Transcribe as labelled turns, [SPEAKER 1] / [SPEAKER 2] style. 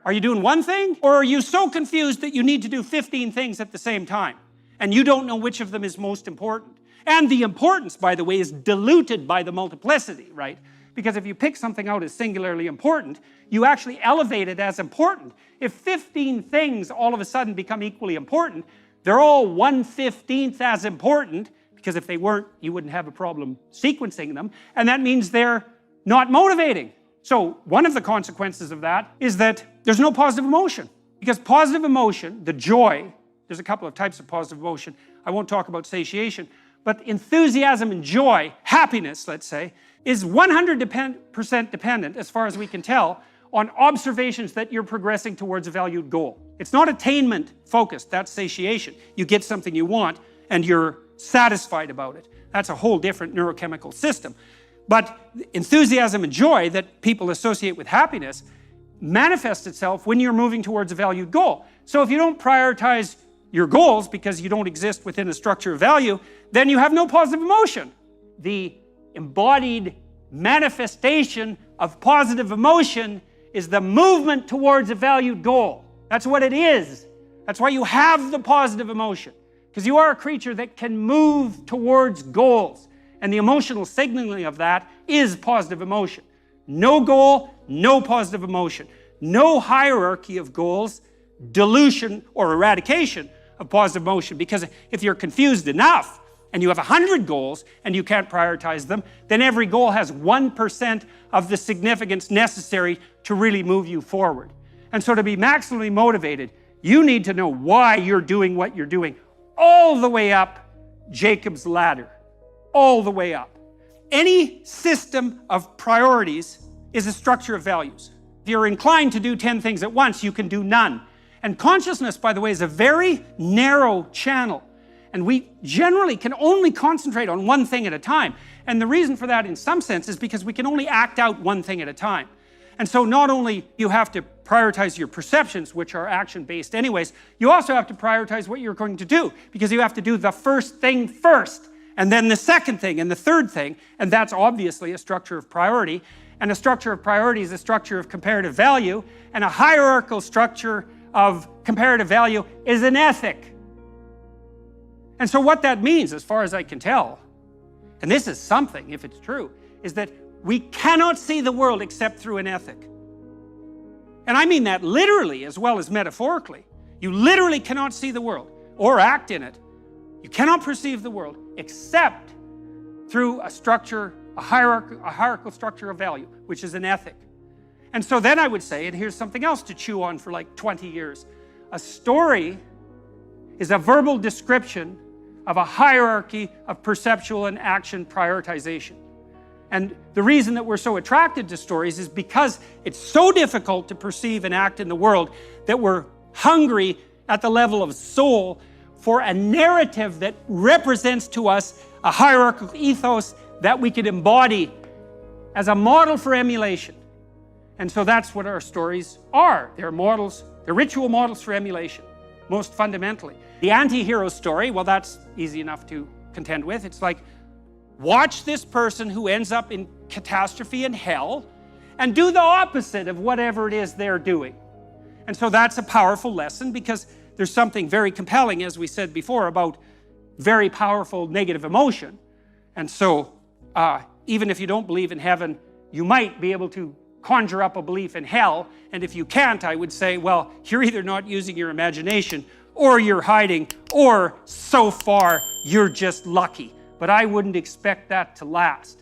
[SPEAKER 1] Are you doing one thing? Or are you so confused that you need to do 15 things at the same time? And you don't know which of them is most important. And the importance, by the way, is diluted by the multiplicity, right? Because if you pick something out as singularly important, you actually elevate it as important. If 15 things all of a sudden become equally important, they're all 1/15th as important, because if they weren't, you wouldn't have a problem sequencing them, and that means they're not motivating. So one of the consequences of that is that there's no positive emotion. Because positive emotion, the joy, there's a couple of types of positive emotion. I won't talk about satiation, but enthusiasm and joy, happiness, let's say, is 100% dependent, as far as we can tell, on observations that you're progressing towards a valued goal. It's not attainment focused, that's satiation. You get something you want and you're satisfied about it. That's a whole different neurochemical system. But enthusiasm and joy that people associate with happiness manifests itself when you're moving towards a valued goal. So if you don't prioritize your goals because you don't exist within a structure of value, then you have no positive emotion. The embodied manifestation of positive emotion is the movement towards a valued goal. That's what it is. That's why you have the positive emotion, because you are a creature that can move towards goals. And the emotional signaling of that is positive emotion. No goal, no positive emotion. No hierarchy of goals, dilution or eradication of positive emotion. Because if you're confused enough and you have 100 goals and you can't prioritize them, then every goal has 1% of the significance necessary to really move you forward. And so to be maximally motivated, you need to know why you're doing what you're doing, all the way up Jacob's ladder. All the way up. Any system of priorities is a structure of values. If you're inclined to do 10 things at once, you can do none. And consciousness, by the way, is a very narrow channel. And we generally can only concentrate on one thing at a time. And the reason for that, in some sense, is because we can only act out one thing at a time. And so not only you have to prioritize your perceptions, which are action-based anyways, you also have to prioritize what you're going to do, because you have to do the first thing first, and then the second thing, and the third thing, and that's obviously a structure of priority. And a structure of priority is a structure of comparative value, and a hierarchical structure of comparative value is an ethic. And so what that means, as far as I can tell, and this is something, if it's true, is that we cannot see the world except through an ethic. And I mean that literally as well as metaphorically. You literally cannot see the world or act in it. You cannot perceive the world except through a structure, a hierarchical structure of value, which is an ethic. And so then I would say, and here's something else to chew on for like 20 years, a story is a verbal description of a hierarchy of perceptual and action prioritization. And the reason that we're so attracted to stories is because it's so difficult to perceive and act in the world that we're hungry at the level of soul for a narrative that represents to us a hierarchical ethos that we could embody as a model for emulation. And so that's what our stories are. They're models, they're ritual models for emulation, most fundamentally. The anti-hero story, well, that's easy enough to contend with. It's like, watch this person who ends up in catastrophe and hell and do the opposite of whatever it is they're doing. And so that's a powerful lesson, because there's something very compelling, as we said before, about very powerful negative emotion. And so even if you don't believe in heaven, you might be able to conjure up a belief in hell. And if you can't, I would say, well, you're either not using your imagination, or you're hiding, or so far you're just lucky. But I wouldn't expect that to last.